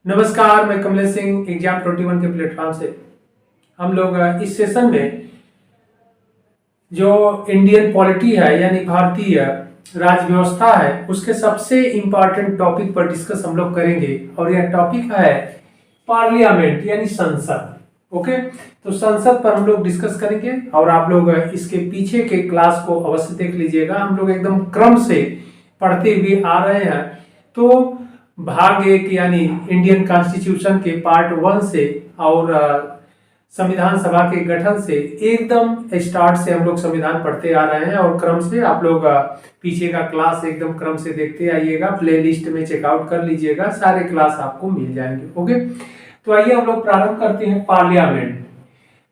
नमस्कार, मैं कमलेश सिंह एग्जाम 21 के प्लेटफॉर्म से हम लोग इस सेशन में जो इंडियन पॉलिटी है यानी भारतीय राज व्यवस्था है उसके सबसे इम्पोर्टेंट टॉपिक पर डिस्कस हम लोग करेंगे और यह टॉपिक है पार्लियामेंट यानी संसद। ओके, तो संसद पर हम लोग डिस्कस करेंगे और आप लोग इसके पीछे के क्लास को अवश्य देख लीजिएगा। हम लोग एकदम क्रम से पढ़ते हुए आ रहे हैं। तो भाग 1 यानी इंडियन कॉन्स्टिट्यूशन के पार्ट 1 से और संविधान सभा के गठन से एकदम स्टार्ट से हम लोग संविधान पढ़ते आ रहे हैं और क्रम से आप लोग पीछे का क्लास एकदम क्रम से देखते आइएगा। प्लेलिस्ट में चेकआउट कर लीजिएगा, सारे क्लास आपको मिल जाएंगे। ओके, तो आइए हम लोग प्रारंभ करते हैं।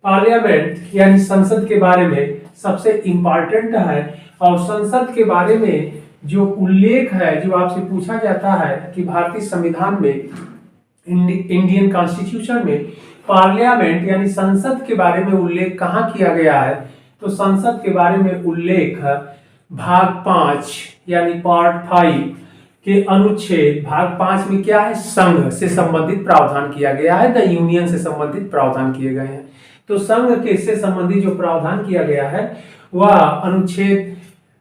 पार्लियामेंट यानी संसद के बारे में सबसे इंपॉर्टेंट है और संसद के बारे में जो उल्लेख है, जो आपसे पूछा जाता है कि भारतीय संविधान में, इंडियन कॉन्स्टिट्यूशन में पार्लियामेंट यानी संसद के बारे में उल्लेख कहाँ किया गया है, तो संसद के बारे में उल्लेख भाग 5 यानी पार्ट 5 के अनुच्छेद भाग 5 में क्या है, संघ से संबंधित प्रावधान किया गया है। द यूनियन से संबंधित प्रावधान किए गए हैं। तो संघ के से संबंधित जो प्रावधान किया गया है वह अनुच्छेद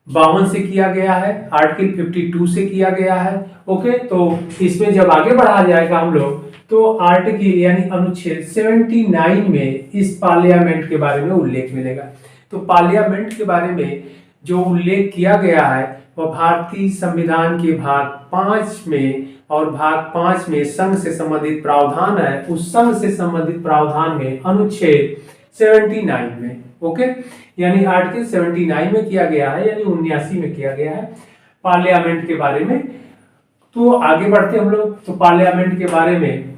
52 से किया गया है, आर्टिकल 52 से किया गया है। ओके, तो इसमें जब आगे बढ़ा जाएगा हम लोग तो आर्टिकल यानी अनुच्छेद 79 में इस पार्लियामेंट के बारे में उल्लेख मिलेगा। तो पार्लियामेंट के बारे में जो उल्लेख किया गया है वह भारतीय संविधान के भाग 5 में, और भाग 5 में संघ से संबंधित प्रावधान है। उस संघ से संबंधित प्रावधान में अनुच्छेद 79 में, ओके, यानी आर्टिकल 79 में किया गया है, यानी 79 में किया गया है पार्लियामेंट के बारे में। तो आगे बढ़ते हम लोग। तो पार्लियामेंट के बारे में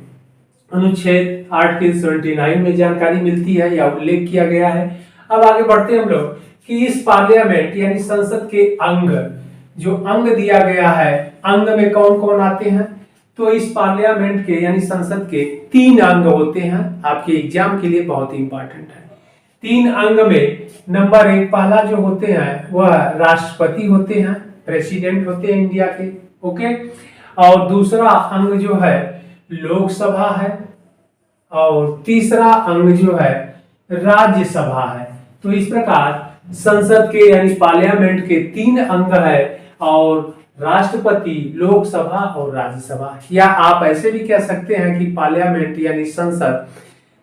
अनुच्छेद आर्टिकल 79 में जानकारी मिलती है या उल्लेख किया गया है। अब आगे बढ़ते हम लोग कि इस पार्लियामेंट यानी संसद के अंग, जो अंग दिया गया है, अंग में कौन कौन आते हैं, तो इस पार्लियामेंट के यानी संसद के 3 अंग होते हैं। आपके एग्जाम के लिए बहुत इंपॉर्टेंट है। 3 अंग में नंबर 1 पहला जो होते हैं वह राष्ट्रपति होते हैं, प्रेसिडेंट होते हैं इंडिया के। ओके, और दूसरा अंग जो है लोकसभा है और तीसरा अंग जो है राज्यसभा है। तो इस प्रकार संसद के यानी पार्लियामेंट के 3 अंग है और राष्ट्रपति, लोकसभा और राज्यसभा। या आप ऐसे भी कह सकते हैं कि पार्लियामेंट यानी संसद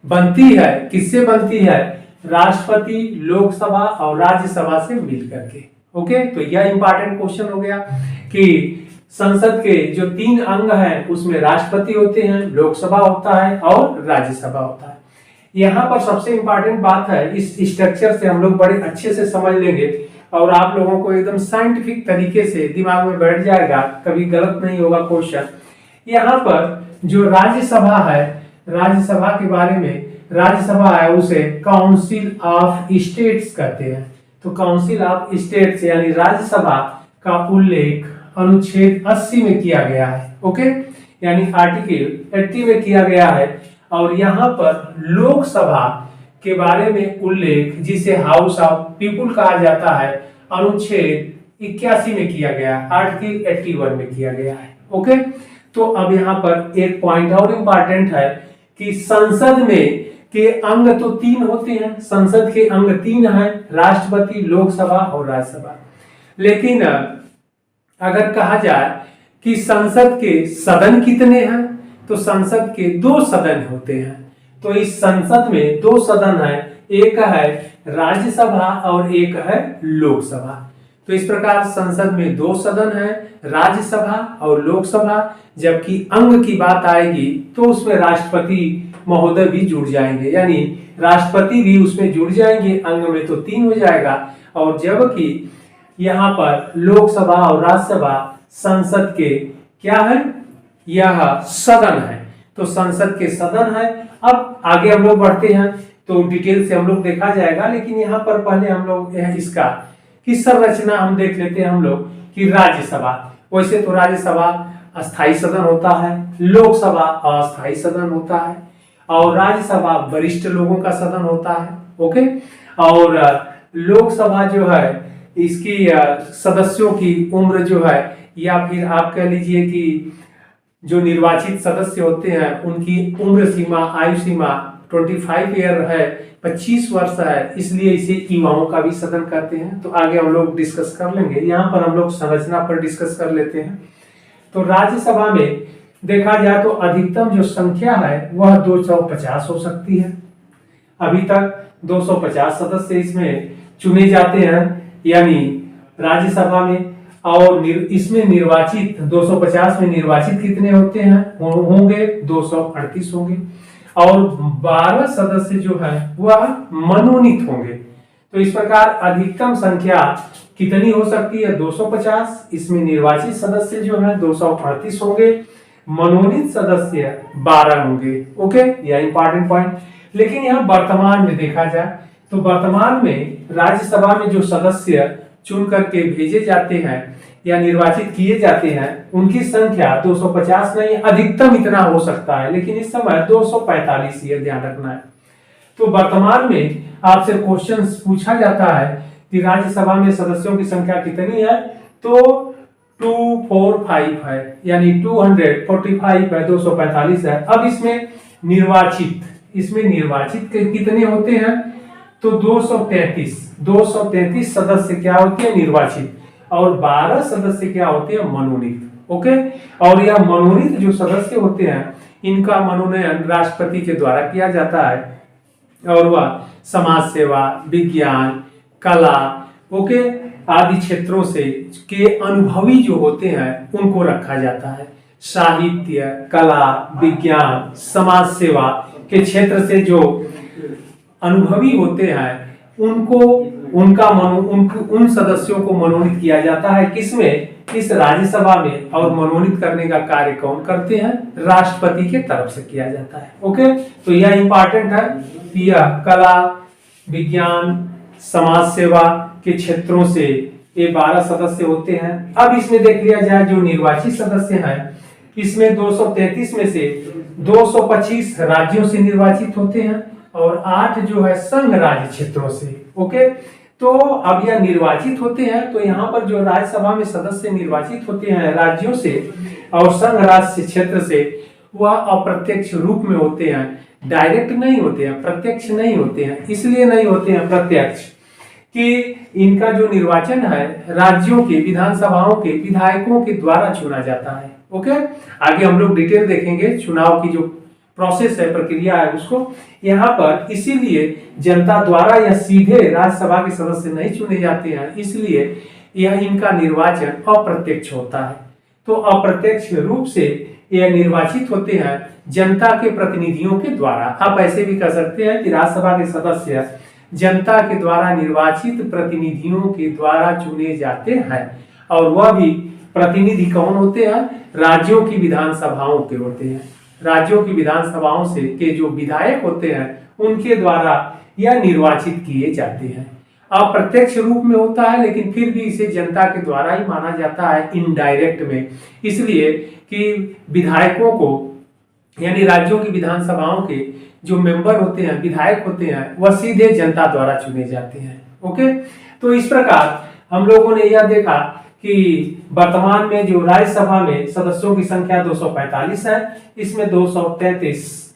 बनती है, किससे बनती है, राष्ट्रपति, लोकसभा और राज्यसभा से मिल करके। ओके, तो यह इंपॉर्टेंट क्वेश्चन हो गया कि संसद के जो 3 अंग हैं उसमें राष्ट्रपति होते हैं, लोकसभा होता है और राज्यसभा होता है। यहाँ पर सबसे इंपॉर्टेंट बात है, इस स्ट्रक्चर से हम लोग बड़े अच्छे से समझ लेंगे और आप लोगों को एकदम साइंटिफिक तरीके से दिमाग में बैठ जाएगा, कभी गलत नहीं होगा क्वेश्चन। यहाँ पर जो राज्यसभा है, राज्यसभा के बारे में, राज्यसभा है उसे काउंसिल ऑफ स्टेट्स कहते हैं। तो काउंसिल ऑफ स्टेट्स यानी राज्यसभा का उल्लेख अनुच्छेद 80 में किया गया है। ओके, यानी आर्टिकल 80 में किया गया है। और यहाँ पर लोकसभा के बारे में उल्लेख, जिसे हाउस ऑफ पीपुल कहा जाता है, अनुच्छेद 81 में किया गया, आर्टिकल 81 में किया गया है। ओके, तो अब यहाँ पर एक पॉइंट और इंपॉर्टेंट है कि संसद में के अंग तो 3 होते हैं। संसद के अंग 3 हैं, राष्ट्रपति, लोकसभा और राज्यसभा। लेकिन अगर कहा जाए कि संसद के सदन कितने हैं, तो संसद के 2 सदन होते हैं। तो इस संसद में 2 सदन है, एक है राज्यसभा और एक है लोकसभा। तो इस प्रकार संसद में 2 सदन है, राज्यसभा और लोकसभा। जबकि अंग की बात आएगी तो उसमें राष्ट्रपति महोदय भी जुड़ जाएंगे, यानी राष्ट्रपति भी उसमें जुड़ जाएंगे। अंग में तो 3 हो जाएगा। और जबकि यहाँ पर लोकसभा और राज्यसभा संसद के क्या है, यह सदन है। तो संसद के सदन है। अब आगे हम लोग बढ़ते हैं तो डिटेल से हम लोग देखा जाएगा, लेकिन यहाँ पर पहले हम लोग इसका की संरचना हम देख लेते हैं हम लोग कि राज्यसभा। वैसे तो राज्यसभा अस्थायी सदन होता है, लोकसभा अस्थायी सदन होता है और राज्यसभा वरिष्ठ लोगों का सदन होता है। ओके, और लोकसभा जो है इसकी सदस्यों की उम्र जो है, या फिर आप कह लीजिए कि जो निर्वाचित सदस्य होते हैं उनकी उम्र सीमा, आयु सीमा 25 ईयर है, 25 वर्ष है, इसलिए इसे युवाओं का भी सदन कहते हैं। तो आगे हम लोग डिस्कस कर लेंगे। यहाँ पर हम लोग संरचना पर डिस्कस कर लेते हैं। तो राज्यसभा में देखा जाए तो अधिकतम जो संख्या है वह 250 हो सकती है। अभी तक 250 सदस्य इसमें चुने जाते हैं, यानी राज्यसभा में। और इसमें निर्वाचित 250 में निर्वाचित कितने होते हैं? होंगे 238 होंगे। और 12 सदस्य जो है वह मनोनीत होंगे। तो इस प्रकार अधिकतम संख्या कितनी हो सकती है? 250। इसमें निर्वाचित सदस्य जो है 238 होंगे, मनोनीत सदस्य 12 होंगे। ओके, यह इंपॉर्टेंट पॉइंट। लेकिन यहाँ वर्तमान में देखा जाए तो वर्तमान में राज्यसभा में जो सदस्य चुन करके भेजे जाते हैं या निर्वाचित किए जाते हैं उनकी संख्या 250 नहीं, अधिकतम इतना हो सकता है, लेकिन इस समय 245 ये ध्यान रखना है। तो वर्तमान में आपसे क्वेश्चन पूछा जाता है कि राज्यसभा में सदस्यों की संख्या कितनी है, तो 245 है, यानी 245 है, 245 है। अब इसमें निर्वाचित कितने होते हैं? तो 233 सदस्य क्या होते हैं? निर्वाचित। और 12 सदस्य क्या होते हैं? मनोनीत। ओके, और यह मनोनीत जो सदस्य होते हैं इनका मनोनयन राष्ट्रपति के द्वारा किया जाता है, और वह समाज सेवा, विज्ञान, कला, ओके, आदि क्षेत्रों से के अनुभवी जो होते हैं उनको रखा जाता है। साहित्य, कला, विज्ञान, समाज सेवा के क्षेत्र से जो अनुभवी होते हैं उन सदस्यों को मनोनीत किया जाता है। किसमें? इस राज्यसभा में। और मनोनीत करने का कार्य कौन करते हैं? राष्ट्रपति के तरफ से किया जाता है। ओके, तो यह इंपॉर्टेंट है। यह कला, विज्ञान, समाज सेवा के क्षेत्रों से ये 12 सदस्य होते हैं। अब इसमें देख लिया जाए जो निर्वाचित सदस्य हैं, इसमें 233 में से 225 राज्यों से निर्वाचित होते हैं और 8 जो है संघ राज्य क्षेत्रों से। ओके, तो अब यह निर्वाचित होते हैं, तो यहाँ पर जो राज्यसभा में सदस्य निर्वाचित होते हैं राज्यों से और संघ राज्य क्षेत्र से, वह अप्रत्यक्ष रूप में होते हैं, डायरेक्ट नहीं होते हैं, प्रत्यक्ष नहीं होते हैं। इसलिए नहीं होते हैं प्रत्यक्ष कि इनका जो निर्वाचन है राज्यों के विधानसभाओं के विधायकों के द्वारा चुना जाता है। ओके, आगे हम लोग डिटेल देखेंगे चुनाव की जो प्रोसेस है, प्रक्रिया है उसको। यहाँ पर इसीलिए जनता द्वारा या सीधे राज्यसभा के सदस्य नहीं चुने जाते हैं, इसलिए यह इनका निर्वाचन अप्रत्यक्ष होता है। तो अप्रत्यक्ष रूप से यह निर्वाचित होते हैं जनता के प्रतिनिधियों के द्वारा। आप ऐसे भी कह सकते हैं कि राज्यसभा के सदस्य जनता के द्वारा निर्वाचित प्रतिनिधियों के द्वारा चुने जाते हैं। और वह भी प्रतिनिधि कौन होते हैं? राज्यों की विधानसभाओं के होते हैं। राज्यों की विधानसभाओं से के जो विधायक होते हैं उनके द्वारा यह निर्वाचित किए जाते हैं। अप्रत्यक्ष रूप में होता है, लेकिन फिर भी इसे जनता के द्वारा ही माना जाता है, इनडायरेक्ट में। इसलिए कि विधायकों को, यानी राज्यों की विधानसभाओं के जो मेंबर होते हैं, विधायक होते हैं, वह सीधे जनता द्वारा चुने जाते हैं। ओके, तो इस प्रकार हम लोगों ने यह देखा कि वर्तमान में जो राज्यसभा में सदस्यों की संख्या 245 है, इसमें 233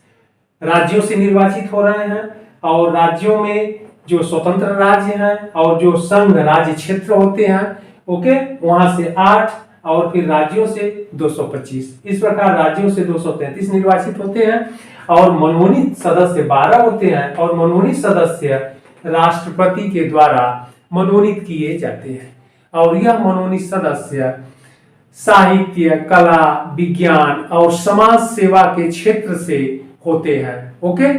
राज्यों से निर्वाचित हो रहे हैं, और राज्यों में जो स्वतंत्र राज्य हैं और जो संघ राज्य क्षेत्र होते हैं, ओके, वहां से 8 और फिर राज्यों से 225। इस प्रकार राज्यों से 233 निर्वाचित होते हैं और मनोनीत सदस्य 12 होते हैं, और मनोनीत सदस्य राष्ट्रपति के द्वारा मनोनीत किए जाते हैं। और यह मनोनीत सदस्य साहित्य, कला, विज्ञान और समाज सेवा के क्षेत्र से होते हैं। ओके,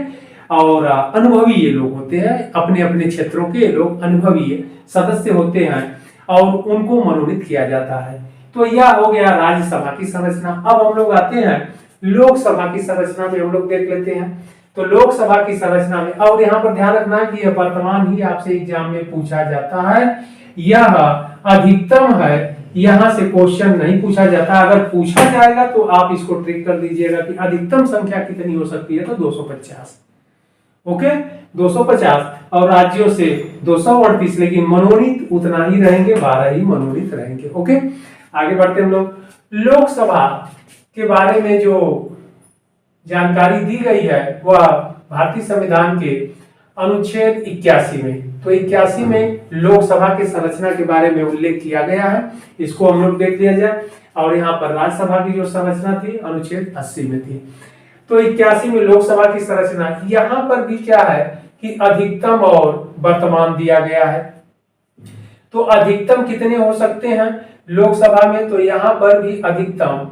और अनुभवी ये लोग होते हैं, अपने अपने क्षेत्रों के लोग अनुभवी सदस्य होते हैं और उनको मनोनीत किया जाता है। तो यह हो गया राज्यसभा की संरचना। अब हम लोग आते हैं लोकसभा की संरचना में, हम लोग देख लेते हैं। तो लोकसभा की संरचना में, और यहाँ पर ध्यान रखना कि यह वर्तमान ही आपसे एग्जाम में पूछा जाता है, यह अधिकतम है, यहां से क्वेश्चन नहीं पूछा जाता। अगर पूछा जाएगा तो आप इसको ट्रिक कर दीजिएगा कि अधिकतम संख्या कितनी हो सकती है, तो 250। ओके, 250 और राज्यों से 238, लेकिन मनोनीत उतना ही रहेंगे, 12 ही मनोनीत रहेंगे। ओके, आगे बढ़ते हम लोग। लोकसभा के बारे में जो जानकारी दी गई है वह भारतीय संविधान के अनुच्छेद 81 में। तो 81 में लोकसभा के संरचना के बारे में उल्लेख किया गया है, इसको हम लोग देख लिया जाए। और यहाँ पर राज्यसभा की जो संरचना थी अनुच्छेद 80 में थी। तो 81 में लोकसभा की संरचना, यहाँ पर भी क्या है कि अधिकतम और वर्तमान दिया गया है। तो अधिकतम कितने हो सकते हैं लोकसभा में, तो यहाँ पर भी अधिकतम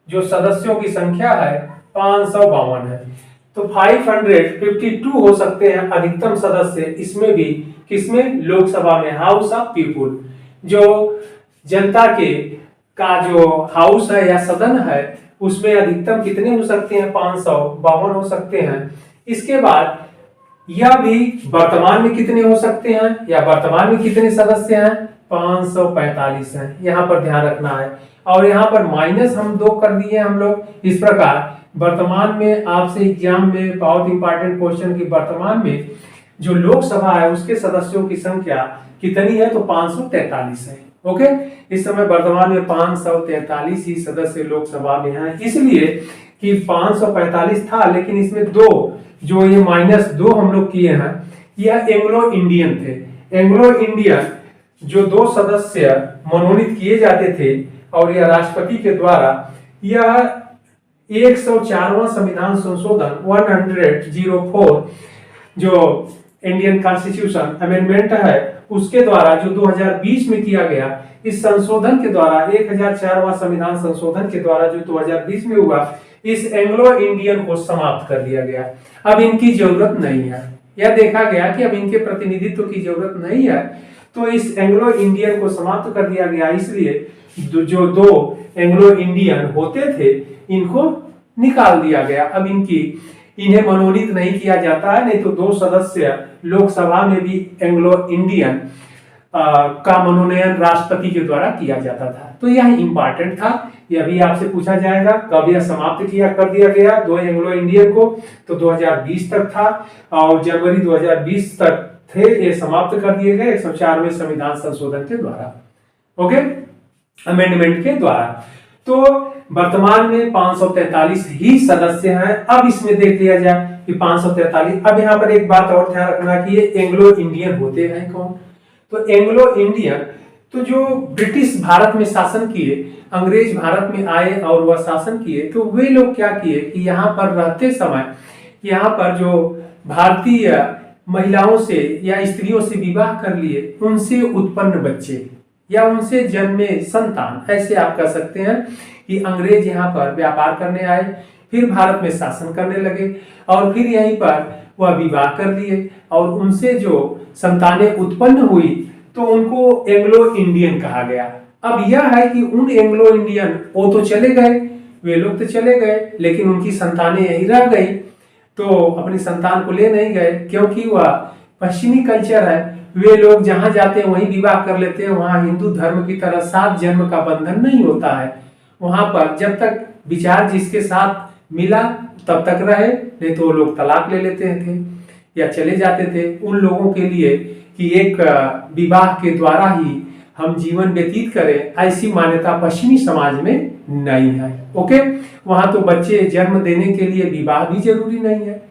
जो सदस्यों की संख्या है 552 है। तो 552 हो सकते हैं अधिकतम सदस्य इसमें भी, किसमें, लोकसभा में, हाउस ऑफ पीपुल। जो जनता के का जो हाउस है या सदन है उसमें अधिकतम कितने हो सकते हैं, 552 हो सकते हैं। इसके बाद यह भी वर्तमान में कितने हो सकते हैं, या वर्तमान में कितने सदस्य हैं, 545 हैं, यहाँ पर ध्यान रखना है। और यहाँ पर माइनस हम 2 कर दिए हम लोग। इस प्रकार वर्तमान में आपसे एग्जाम में बहुत इंपॉर्टेंट क्वेश्चन की वर्तमान में जो लोकसभा है उसके सदस्यों की संख्या कितनी है, तो 543 है। ओके, इस समय वर्तमान में 543 ही सदस्य लोकसभा में हैं, इसलिए कि 545 था लेकिन इसमें 2 जो ये -2 हम लोग किए हैं, यह एंग्लो इंडियन थे। एंग्लो इंडियन जो 2 सदस्य मनोनीत किए जाते थे और यह राष्ट्रपति के द्वारा, यह 104वां संविधान संशोधन 104 जो इंडियन कॉन्स्टिट्यूशन अमेंडमेंट है उसके द्वारा जो 2020 में किया गया, इस संशोधन के द्वारा 1004वां संविधान संशोधन के द्वारा जो 2020 में हुआ, इस एंग्लो इंडियन को समाप्त कर दिया गया। अब इनकी जरूरत नहीं है, यह देखा गया कि अब इनके प्रतिनिधित्व की जरूरत नहीं है, तो इस एंग्लो इंडियन को समाप्त कर दिया गया। इसलिए जो 2 एंग्लो इंडियन होते थे इनको निकाल दिया गया। अब इन्हें मनोनीत नहीं किया जाता है, नहीं तो 2 सदस्य लोकसभा में भी एंग्लो इंडियन का मनोनयन राष्ट्रपति के द्वारा किया जाता था। तो यह इंपॉर्टेंट था, यह भी आपसे पूछा जाएगा कब यह समाप्त कर दिया गया 2 एंग्लो इंडियन को, तो 2020 तक था और जनवरी 2020 तक थे ये समाप्त कर दिए गए 104वें संविधान संशोधन के द्वारा, ओके, अमेंडमेंट के द्वारा। तो वर्तमान में 543 ही सदस्य हैं। अब इसमें देख लिया जाए कि 543। अब यहाँ पर एक बात और ध्यान रखना कि ये एंग्लो इंडियन होते हैं कौन, तो एंग्लो इंडियन तो जो ब्रिटिश भारत में शासन किए, अंग्रेज भारत में आए और वह शासन किए, तो वे लोग क्या किए कि यहाँ पर रहते समय यहाँ पर जो भारतीय महिलाओं से या स्त्रियों से विवाह कर लिए, उनसे उत्पन्न बच्चे या उनसे जन्मे संतान, ऐसे आप कह सकते हैं कि अंग्रेज यहाँ पर व्यापार करने आए, फिर भारत में शासन करने लगे और फिर यहीं पर वह विवाह कर लिए और उनसे जो संतानें उत्पन्न हुई तो उनको एंग्लो इंडियन कहा गया। अब यह है कि उन एंग्लो इंडियन वो तो चले गए, वे लोग तो चले गए, लेकिन उनकी संतानें यहीं रह गई, तो अपनी संतान को ले नहीं गए क्योंकि वह पश्चिमी कल्चर है। वे लोग जहां जाते हैं वहीं विवाह कर लेते हैं, वहां हिंदू धर्म की तरह 7 जन्म का बंधन नहीं होता है। वहां पर जब तक विचार जिसके साथ मिला तब तक रहे, नहीं तो वो लोग तलाक ले लेते थे या चले जाते थे। उन लोगों के लिए कि एक विवाह के द्वारा ही हम जीवन व्यतीत करें, ऐसी मान्यता पश्चिमी समाज में नहीं है। ओके, वहां तो बच्चे जन्म देने के लिए विवाह भी जरूरी नहीं है,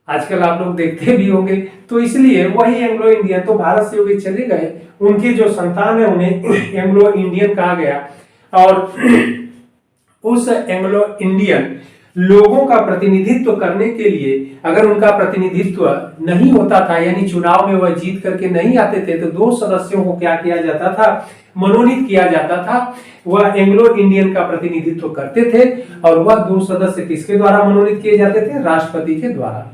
आजकल आप लोग देखते भी होंगे। तो इसलिए वही एंग्लो इंडियन तो भारत से वे चले गए, उनके जो संतान है उन्हें एंग्लो इंडियन कहा गया। और उस एंग्लो इंडियन लोगों का प्रतिनिधित्व करने के लिए अगर उनका प्रतिनिधित्व नहीं होता था, यानी चुनाव में वह जीत करके नहीं आते थे, तो 2 सदस्यों को क्या किया जाता था, मनोनीत किया जाता था। वह एंग्लो इंडियन का प्रतिनिधित्व करते थे और वह 2 सदस्य किसके द्वारा मनोनीत किए जाते थे, राष्ट्रपति के द्वारा,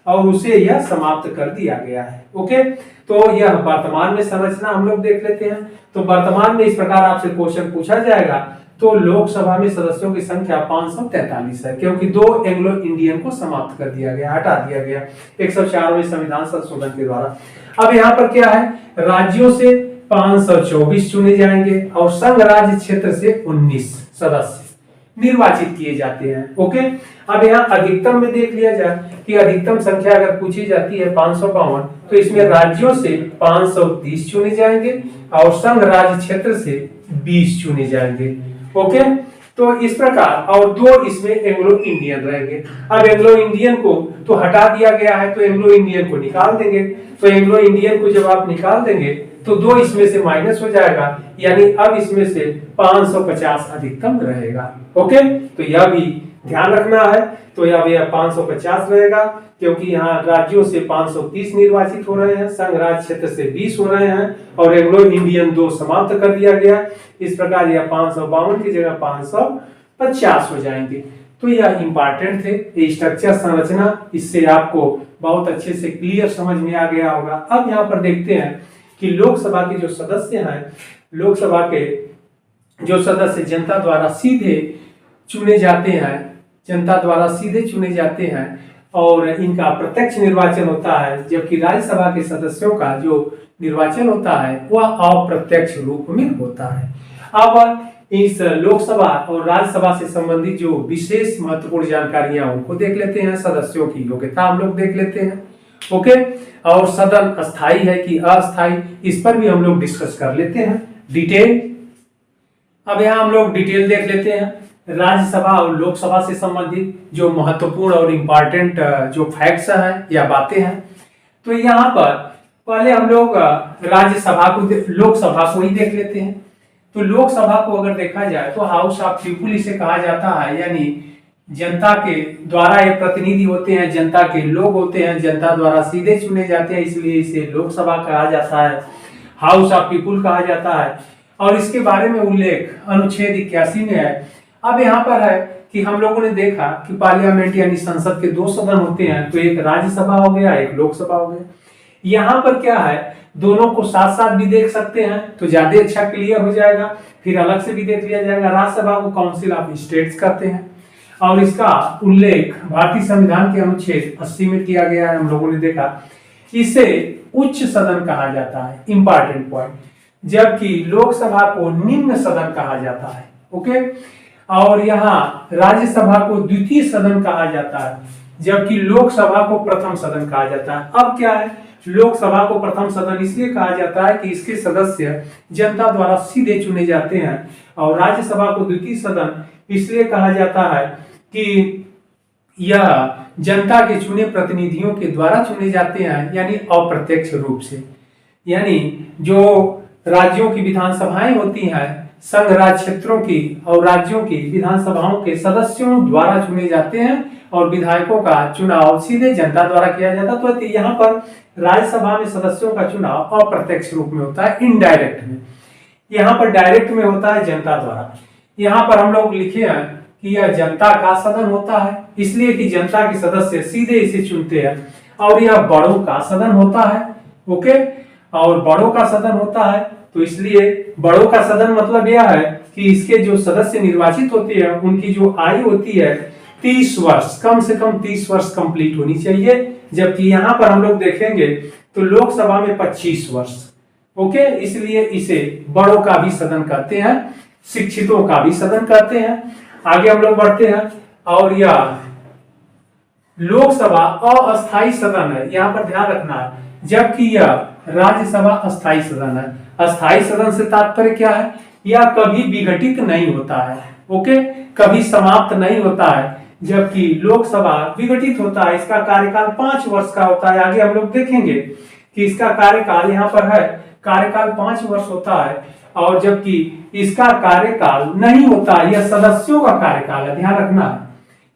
और उसे यह समाप्त कर दिया गया है। ओके, तो यह वर्तमान में संरचना हम लोग देख लेते हैं। तो वर्तमान में इस प्रकार आपसे क्वेश्चन पूछा जाएगा, तो लोकसभा में सदस्यों की संख्या 543 है क्योंकि 2 एंग्लो इंडियन को समाप्त कर दिया गया, हटा दिया गया 104वें संविधान संशोधन के द्वारा। अब यहाँ पर क्या है, राज्यों से 524 चुने जाएंगे और संघ राज्य क्षेत्र से 19 सदस्य निर्वाचित किए जाते हैं। ओके, अब यहाँ अधिकतम में देख लिया जाए कि अधिकतम संख्या अगर पूछी जाती है 552, तो इसमें राज्यों से 530 चुने जाएंगे और संघ राज्य क्षेत्र से 20 चुने जाएंगे। ओके, तो इस प्रकार, और 2 इसमें एंग्लो इंडियन रहेंगे। अब एंग्लो इंडियन को तो हटा दिया गया है, तो एंग्लो इंडियन को निकाल देंगे। तो एंग्लो इंडियन को जब आप निकाल देंगे तो 2 इसमें से माइनस हो जाएगा, यानी अब इसमें से 550 अधिकतम रहेगा। ओके, तो यह भी ध्यान रखना है। तो यह 550 रहेगा, क्योंकि यहाँ राज्यों से 530 निर्वाचित हो रहे हैं, संघ राज्य क्षेत्र से 20 हो रहे हैं, और एंग्लो इंडियन 2 समाप्त कर दिया गया। इस प्रकार यह 552 की जगह 550 हो जाएंगे। तो यह इंपॉर्टेंट थे, ये स्ट्रक्चर संरचना, इससे आपको बहुत अच्छे से क्लियर समझ में आ गया होगा। अब यहाँ पर देखते हैं कि लोकसभा के जो सदस्य हैं, लोकसभा के जो सदस्य जनता द्वारा सीधे चुने जाते हैं, जनता द्वारा सीधे चुने जाते हैं, और इनका प्रत्यक्ष निर्वाचन होता है, जबकि राज्यसभा के सदस्यों का जो निर्वाचन होता है वह अप्रत्यक्ष रूप में होता है। अब इस लोकसभा और राज्यसभा से संबंधित जो विशेष महत्वपूर्ण जानकारियां उनको देख लेते हैं। सदस्यों की योग्यता हम लोग देख लेते हैं। ओके, और सदन अस्थाई है कि अस्थाई, इस पर भी हम लोग डिस्कस कर लेते हैं डिटेल। अब यहाँ हम लोग डिटेल देख लेते हैं राज्यसभा और लोकसभा से संबंधित जो महत्वपूर्ण और इम्पोर्टेंट जो फैक्ट्स हैं या बातें हैं। तो यहाँ पर पहले हम लोग राज्यसभा को, लोकसभा को ही देख लेते हैं। तो लोकसभा को अगर देखा जाए तो हाउस ऑफ पीपुल इसे कहा जाता है, यानी जनता के द्वारा ये प्रतिनिधि होते हैं, जनता के लोग होते हैं, जनता द्वारा सीधे चुने जाते हैं, इसलिए इसे लोकसभा कहा जाता है, हाउस ऑफ पीपुल कहा जाता है। और इसके बारे में उल्लेख अनुच्छेद 81 में है। अब यहाँ पर है कि हम लोगों ने देखा कि पार्लियामेंट यानी संसद के 2 सदन होते हैं, तो एक राज्यसभा हो गया, एक लोकसभा हो गया। यहाँ पर क्या है, दोनों को साथ साथ भी देख सकते हैं तो ज्यादा अच्छा क्लियर हो जाएगा, फिर अलग से भी देख लिया जाएगा। राज्यसभा को काउंसिल ऑफ स्टेट्स करते हैं, और इसका उल्लेख भारतीय संविधान के अनुच्छेद 80 में किया गया है, हम लोगों ने देखा। इसे उच्च सदन कहा जाता है, इंपॉर्टेंट पॉइंट, जबकि लोकसभा को निम्न सदन कहा जाता है। ओके, और यहाँ राज्यसभा को द्वितीय सदन कहा जाता है, जबकि लोकसभा को प्रथम सदन कहा जाता है। अब क्या है, लोकसभा को प्रथम सदन इसलिए कहा जाता है कि इसके सदस्य जनता द्वारा सीधे चुने जाते हैं, और राज्यसभा को द्वितीय सदन इसलिए कहा जाता है कि यह जनता के चुने प्रतिनिधियों के द्वारा चुने जाते हैं, यानी अप्रत्यक्ष रूप से। यानी जो राज्यों की विधानसभाएं होती हैं, संघ राज्य क्षेत्रों की और राज्यों की विधानसभाओं के सदस्यों द्वारा चुने जाते हैं, और विधायकों का चुनाव सीधे जनता द्वारा किया जाता है। तो यहाँ पर राज्यसभा में सदस्यों का चुनाव अप्रत्यक्ष रूप में होता है, इनडायरेक्ट में। यहाँ पर डायरेक्ट में होता है जनता द्वारा। यहाँ पर हम लोग लिखे हैं कि यह जनता का सदन होता है, इसलिए कि जनता के सदस्य सीधे इसे चुनते हैं, और यह बड़ों का सदन होता है। ओके, और बड़ों का सदन होता है, तो इसलिए बड़ों का सदन मतलब यह है कि इसके जो सदस्य निर्वाचित होते हैं उनकी जो आयु होती है 30 वर्ष, कम से कम 30 वर्ष कंप्लीट होनी चाहिए, जबकि यहाँ पर हम लोग देखेंगे तो लोकसभा में 25 वर्ष। ओके, इसलिए इसे बड़ों का भी सदन कहते हैं, शिक्षितों का भी सदन कहते हैं। आगे हम लोग बढ़ते हैं, और यह लोकसभा अस्थायी सदन है, यहाँ पर ध्यान रखना है, जबकि यह राज्यसभा अस्थायी सदन है। अस्थायी सदन से तात्पर्य क्या है, यह कभी विघटित नहीं होता है। ओके, कभी समाप्त नहीं होता है, जबकि लोकसभा विघटित होता है, इसका कार्यकाल 5 वर्ष का होता है। आगे हम लोग देखेंगे कि इसका कार्यकाल यहाँ पर है, कार्यकाल 5 वर्ष होता है, और जबकि इसका कार्यकाल नहीं होता, यह सदस्यों का कार्यकाल है, ध्यान रखना है।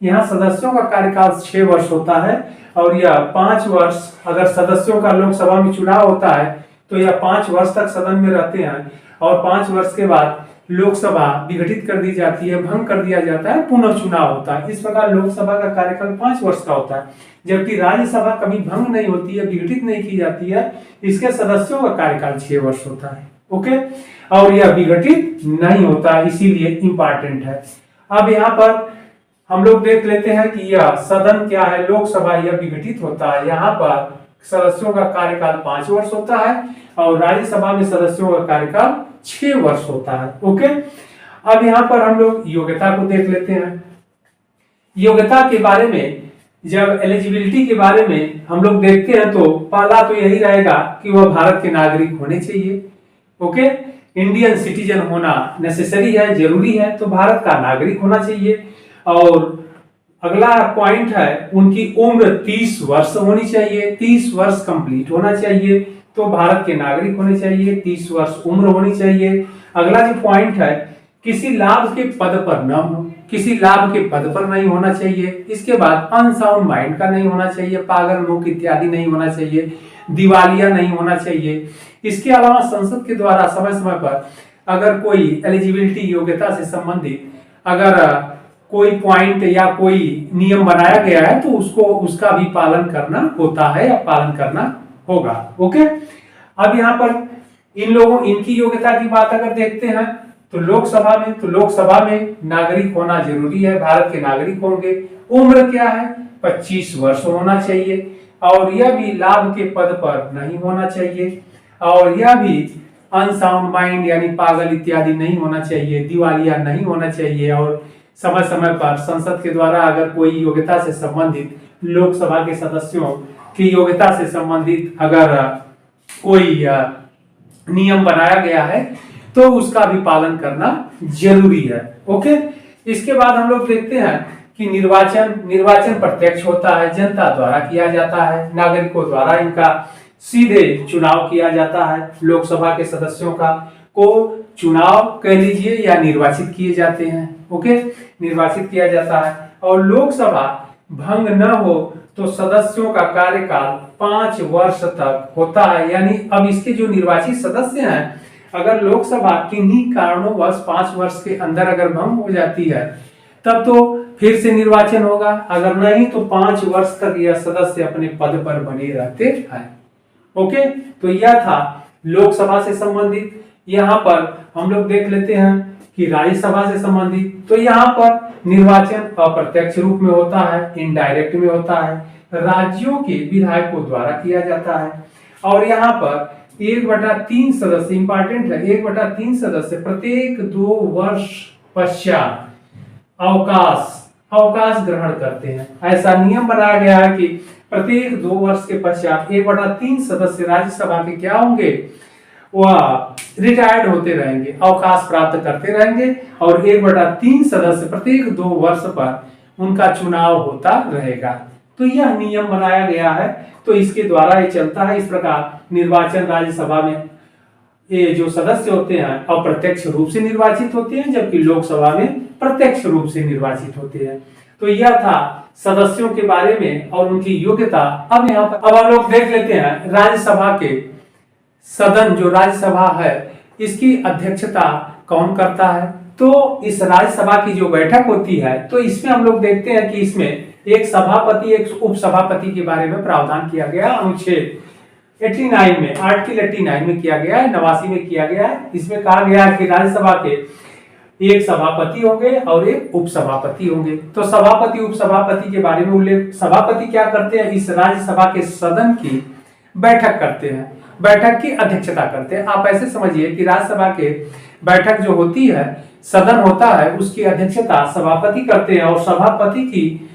यहाँ सदस्यों का कार्यकाल 6 वर्ष होता है, और यह 5 वर्ष, अगर सदस्यों का लोकसभा में चुनाव होता है तो यह 5 वर्ष तक सदन में रहते हैं, और 5 वर्ष के बाद लोकसभा विघटित कर दी जाती है, भंग कर दिया जाता है, पुनः चुनाव होता है। इस प्रकार लोकसभा का कार्यकाल 5 वर्ष का होता है, जबकि राज्यसभा कभी भंग नहीं होती है, विघटित नहीं की जाती है, इसके सदस्यों का कार्यकाल 6 वर्ष होता है। ओके, और यह विघटित नहीं होता, इसीलिए इंपॉर्टेंट है। अब यहाँ पर हम लोग देख लेते हैं कि यह सदन क्या है, लोकसभा, यह विघटित होता है। यहाँ पर सदस्यों का कार्यकाल 5 वर्ष होता है, और राज्यसभा में सदस्यों का कार्यकाल 6 वर्ष होता है। ओके, अब यहाँ पर हम लोग योग्यता को देख लेते हैं। योग्यता के बारे में, जब एलिजिबिलिटी के बारे में हम लोग देखते हैं तो पहला तो यही रहेगा कि वह भारत के नागरिक होने चाहिए। ओके, इंडियन सिटीजन होना नेसेसरी है, जरूरी है, तो भारत का नागरिक होना चाहिए। और अगला पॉइंट है उनकी उम्र 30 वर्ष होनी चाहिए, 30 वर्ष कंप्लीट होना चाहिए, तो भारत के नागरिक होने चाहिए, 30 वर्ष उम्र होनी चाहिए। अगला जो पॉइंट है किसी लाभ के पद पर न हो, किसी लाभ के पद पर नहीं होना चाहिए। इसके बाद अनसाउंड माइंड का नहीं होना चाहिए, पागल मुख इत्यादि नहीं होना चाहिए, दिवालिया नहीं होना चाहिए। इसके अलावा संसद के द्वारा समय समय पर अगर कोई एलिजिबिलिटी योग्यता से संबंधित अगर कोई पॉइंट या कोई नियम बनाया गया है तो उसको उसका भी पालन करना होता है या पालन करना होगा। ओके, अब यहाँ पर इन लोगों इनकी योग्यता की बात अगर देखते हैं तो लोकसभा में नागरिक होना जरूरी है, भारत के नागरिक होंगे। उम्र क्या है? 25 वर्ष होना चाहिए, और यह भी लाभ के पद पर नहीं होना चाहिए, और यह भी अनसाउंड माइंड यानी पागल इत्यादि नहीं होना चाहिए, दिवालिया नहीं होना चाहिए, और समय समय पर संसद के द्वारा अगर कोई योग्यता से संबंधित लोकसभा के सदस्यों की योग्यता से संबंधित अगर कोई नियम बनाया गया है तो उसका भी पालन करना जरूरी है। ओके, इसके बाद हम लोग देखते हैं कि निर्वाचन प्रत्यक्ष होता है, जनता द्वारा किया जाता है, नागरिकों द्वारा इनका सीधे चुनाव किया जाता है। लोकसभा के सदस्यों को चुनाव कह लीजिए या निर्वाचित किए जाते हैं। ओके, निर्वाचित किया जाता है, और लोकसभा भंग न हो तो सदस्यों का कार्यकाल 5 वर्ष तक होता है। यानी अब इसके जो निर्वाचित सदस्य हैं, अगर लोकसभा किन्हीं कारणों 5 वर्ष के अंदर अगर भंग हो जाती है तब तो फिर से निर्वाचन होगा, अगर नहीं तो 5 वर्ष तक यह सदस्य अपने पद पर बने रहते हैं। ओके, तो यह था लोकसभा से संबंधित। यहाँ पर हम लोग देख लेते हैं कि राज्यसभा से संबंधित, तो यहाँ पर निर्वाचन अप्रत्यक्ष रूप में होता है, इनडायरेक्ट में होता है, राज्यों के विधायकों द्वारा किया जाता है। और यहाँ पर 1/3 सदस्य इंपॉर्टेंट है, 1/3 सदस्य प्रत्येक 2 वर्ष पश्चात अवकाश ग्रहण करते हैं। ऐसा नियम बनाया गया है कि प्रत्येक 2 वर्ष के पश्चात 1/3 सदस्य राज्यसभा के क्या होंगे, वह रिटायर्ड होते रहेंगे, अवकाश प्राप्त करते रहेंगे, और 1/3 सदस्य प्रत्येक 2 वर्ष पर उनका चुनाव होता रहेगा। तो यह नियम बनाया गया है, तो इसके द्वारा ये चलता है। इस प्रकार निर्वाचन राज्यसभा में ये जो सदस्य होते हैं अप्रत्यक्ष रूप से निर्वाचित होते हैं, जबकि लोकसभा में प्रत्यक्ष रूप से निर्वाचित होते हैं। तो यह था सदस्यों के बारे में और उनकी योग्यता। अब यहाँ पर अब हम लोग देख लेते हैं राज्यसभा के सदन, जो राज्यसभा है इसकी अध्यक्षता कौन करता है। तो इस राज्यसभा की जो बैठक होती है, तो इसमें हम लोग देखते हैं कि इसमें एक सभापति एक उपसभापति के बारे में प्रावधान किया गया अनुच्छेद 89 में, आर्टिकल 89 में किया गया है, 89 में किया गया है। इसमें कहा गया है कि राज्यसभा के एक सभापति होंगे और एक उपसभापति होंगे। तो सभापति उपसभापति के बारे में उल्लेख, सभापति क्या करते हैं, इस राज्यसभा के सदन की बैठक करते हैं, बैठक की अध्यक्षता करते हैं। आप ऐसे समझिए कि राज्यसभा के बैठक जो होती है, सदन होता है, उसकी अध्यक्षता सभापति करते हैं, और सभापति की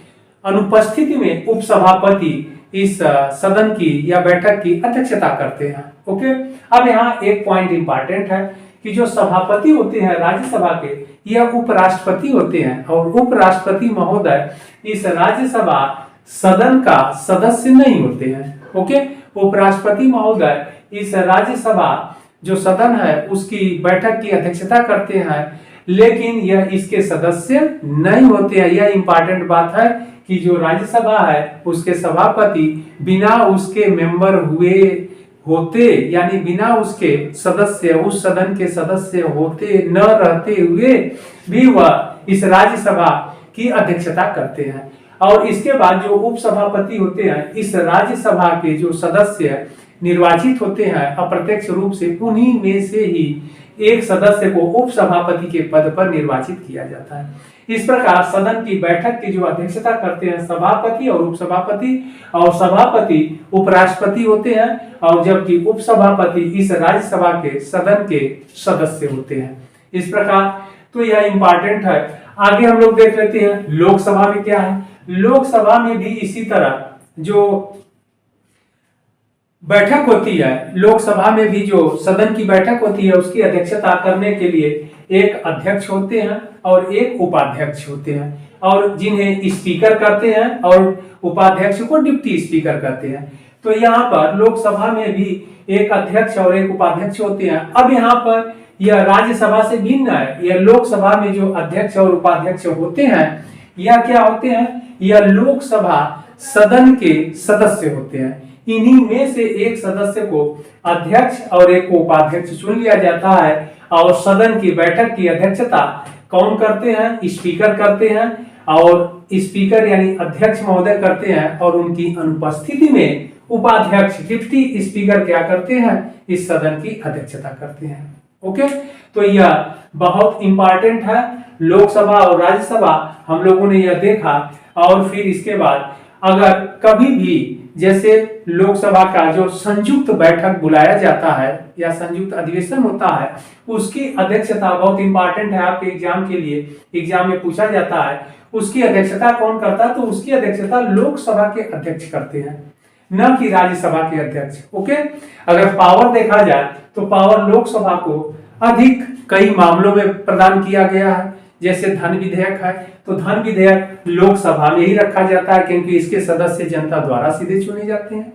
अनुपस्थिति में उपसभापति इस सदन की या बैठक की अध्यक्षता करते हैं। ओके, अब यहाँ एक पॉइंट इंपॉर्टेंट है कि जो सभापति होते हैं राज्यसभा के, यह उपराष्ट्रपति होते हैं, और उपराष्ट्रपति महोदय इस राज्यसभा सदन का सदस्य नहीं होते हैं। ओके, उपराष्ट्रपति महोदय इस राज्यसभा जो सदन है उसकी बैठक की अध्यक्षता करते हैं, लेकिन यह इसके सदस्य नहीं होते हैं। यह इंपॉर्टेंट बात है कि जो राज्यसभा है उसके सभापति बिना उसके मेंबर हुए होते, यानी बिना उसके सदस्य, उस सदन के सदस्य होते न रहते हुए भी वह इस राज्यसभा की अध्यक्षता करते हैं। और इसके बाद जो उपसभापति होते हैं, इस राज्यसभा के जो सदस्य निर्वाचित होते हैं अप्रत्यक्ष रूप से, उन्हीं में से ही एक सदस्य को उपसभापति के पद पर निर्वाचित किया जाता है। इस प्रकार सदन की बैठक की जो अध्यक्षता करते हैं सभापति और उपसभापति, और सभापति उपराष्ट्रपति होते हैं, और जबकि उपसभापति इस राज्यसभा के सदन के सदस्य होते हैं। इस प्रकार तो यह इंपॉर्टेंट है। आगे हम लोग देख लेते हैं लोकसभा में क्या है। लोकसभा में भी इसी तरह जो बैठक होती है लोकसभा में भी, जो सदन की बैठक होती है उसकी अध्यक्षता करने के लिए एक अध्यक्ष होते हैं और एक उपाध्यक्ष होते हैं, और जिन्हें स्पीकर करते हैं और उपाध्यक्ष को डिप्टी स्पीकर करते हैं। तो यहाँ पर लोकसभा में भी एक अध्यक्ष और एक उपाध्यक्ष होते हैं। अब यहाँ पर यह राज्यसभा से भिन्न है। यह लोकसभा में जो अध्यक्ष और उपाध्यक्ष होते हैं यह क्या होते हैं, यह लोकसभा सदन के सदस्य होते हैं। इन्हीं में से एक सदस्य को अध्यक्ष और एक को उपाध्यक्ष चुन लिया जाता है, और सदन की बैठक की अध्यक्षता कौन करते हैं, स्पीकर करते हैं, और स्पीकर यानी अध्यक्ष महोदय करते हैं, और उनकी अनुपस्थिति में उपाध्यक्ष डिप्टी स्पीकर क्या करते हैं, इस सदन की अध्यक्षता करते हैं। ओके, तो यह बहुत इंपॉर्टेंट है। लोकसभा और राज्यसभा हम लोगों ने यह देखा, और फिर इसके बाद अगर कभी भी जैसे लोकसभा का जो संयुक्त बैठक बुलाया जाता है या संयुक्त अधिवेशन होता है, उसकी अध्यक्षता बहुत इंपॉर्टेंट है आपके एग्जाम के लिए, एग्जाम में पूछा जाता है उसकी अध्यक्षता कौन करता है, तो उसकी अध्यक्षता लोकसभा के अध्यक्ष करते हैं, न कि राज्यसभा के अध्यक्ष। ओके, अगर पावर देखा जाए तो पावर लोकसभा को अधिक कई मामलों में प्रदान किया गया है। जैसे धन विधेयक है, तो धन विधेयक लोकसभा में ही रखा जाता है क्योंकि इसके सदस्य जनता द्वारा सीधे चुने जाते हैं।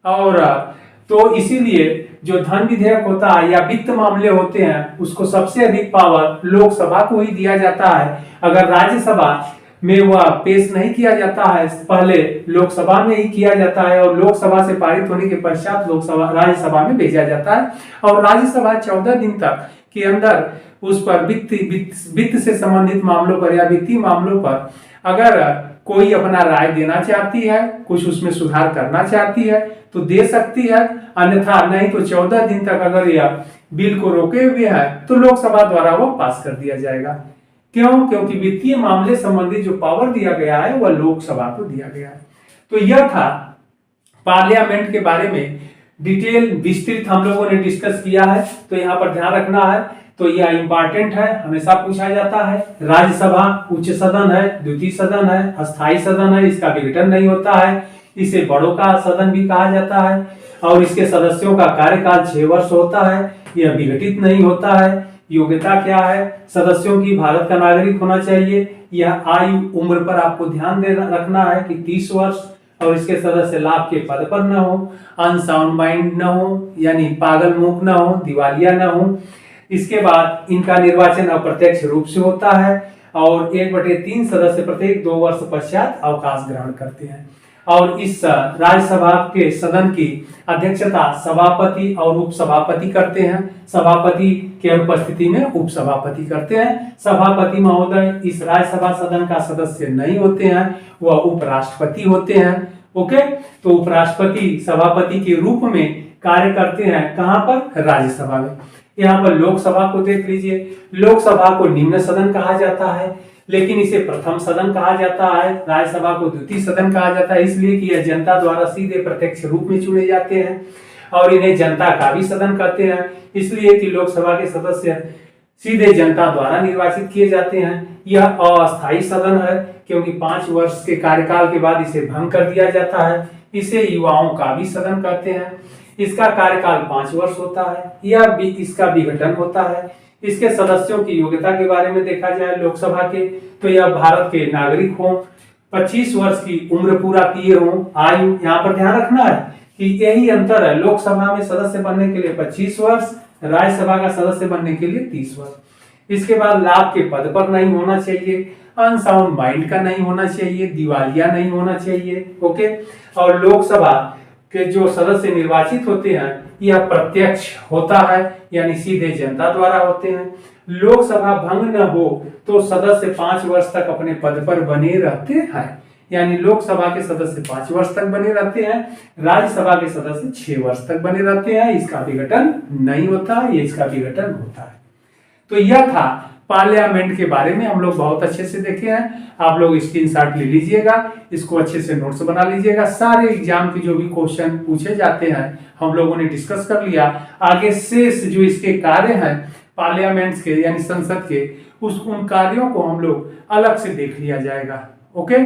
और तो इसीलिए जो धन विधेयक होता है या वित्त मामले होते हैं उसको सबसे अधिक पावर लोकसभा को ही दिया जाता है। अगर राज्यसभा में वह पेश नहीं किया जाता है, पहले लोकसभा में ही किया जाता है, और लोकसभा से पारित होने के पश्चात लोकसभा राज्यसभा में भेजा जाता है, और राज्यसभा 14 दिन तक के अंदर उस पर वित्त से संबंधित मामलों पर या वित्तीय मामलों पर अगर कोई अपना राय देना चाहती है, कुछ उसमें सुधार करना चाहती है तो दे सकती है, अन्यथा नहीं तो 14 दिन तक अगर यह बिल को रोके हुए है तो लोकसभा द्वारा वो पास कर दिया जाएगा। क्यों? क्योंकि वित्तीय मामले संबंधी जो पावर दिया गया है वह लोकसभा को दिया गया है। तो यह था पार्लियामेंट के बारे में डिटेल विस्तृत हम लोगों ने डिस्कस किया है, तो यहाँ पर ध्यान रखना है। तो यह इंपॉर्टेंट है, हमेशा पूछा जाता है। राज्यसभा उच्च सदन है, द्वितीय सदन है, अस्थायी सदन है, इसका विघटन नहीं होता है, इसे बड़ों का सदन भी कहा जाता है, और इसके सदस्यों का कार्यकाल 6 वर्ष होता है, यह विघटित नहीं होता है। योग्यता क्या है? सदस्यों की भारत का नागरिक होना चाहिए। यह आयु उम्र पर आपको ध्यान देना रखना है कि 30 वर्ष, और इसके सदस्य लाभ के पद पर न हो, अनसाउंड माइंड न हो यानी पागल मुख न हो, दिवालिया न हो। इसके बाद इनका निर्वाचन अप्रत्यक्ष रूप से होता है, और 1/3 सदस्य प्रत्येक 2 वर्ष पश्चात अवकाश ग्रहण करते हैं। और इस राज्यसभा के सदन की अध्यक्षता सभापति और उपसभापति करते हैं। सभापति के अनुपस्थिति में उपसभापति करते हैं। सभापति महोदय इस राज्यसभा सदन का सदस्य नहीं होते हैं, वह उपराष्ट्रपति होते हैं। ओके, तो उपराष्ट्रपति सभापति के रूप में कार्य करते हैं। कहां पर? राज्यसभा में। यहाँ पर लोकसभा को देख लीजिए, लोकसभा को निम्न सदन कहा जाता है, लेकिन इसे प्रथम सदन कहा जाता है। राज्यसभा को द्वितीय सदन कहा जाता है, इसलिए कि यह जनता द्वारा सीधे प्रत्यक्ष रूप में चुने जाते हैं, और इन्हें जनता का भी सदन कहते हैं, इसलिए कि लोकसभा के सदस्य सीधे जनता द्वारा निर्वाचित किए जाते हैं। यह अस्थायी सदन है क्योंकि 5 वर्ष के कार्यकाल के बाद इसे भंग कर दिया जाता है। इसे युवाओं का भी सदन कहते हैं। इसका कार्यकाल 5 वर्ष होता है। यह भी इसका विघटन होता है। इसके सदस्यों की योग्यता के बारे में देखा जाए लोकसभा के, तो यह भारत के नागरिक हों, 25 वर्ष की उम्र पूरा किए हों, आयु। यहाँ पर ध्यान रखना है कि यही अंतर है, लोकसभा में सदस्य बनने के लिए 25 वर्ष, राज्यसभा का सदस्य बनने के लिए 30 वर्ष। इसके बाद लाभ के पद पर नहीं होना चाहिए, अनसाउंड माइंड का नहीं होना चाहिए, दिवालिया नहीं होना चाहिए। ओके, और लोकसभा के जो सदस्य निर्वाचित होते हैं यह प्रत्यक्ष होता है, यानी सीधे जनता द्वारा होते हैं। लोकसभा भंग न हो तो सदस्य 5 वर्ष तक अपने पद पर बने रहते हैं, यानी लोकसभा के सदस्य 5 वर्ष तक बने रहते हैं, राज्यसभा के सदस्य 6 वर्ष तक बने रहते हैं। इसका विघटन नहीं होता, ये इसका विघटन होता है। तो यह था पार्लियामेंट के बारे में, हम लोग बहुत अच्छे से देखे हैं। आप लोग स्क्रीनशॉट ले लीजिएगा, इसको अच्छे से नोट्स बना लीजिएगा। सारे एग्जाम के जो भी क्वेश्चन पूछे जाते हैं हम लोगों ने डिस्कस कर लिया। आगे शेष जो इसके कार्य हैं पार्लियामेंट के यानी संसद के, उन कार्यों को हम लोग अलग से देख लिया जाएगा। ओके।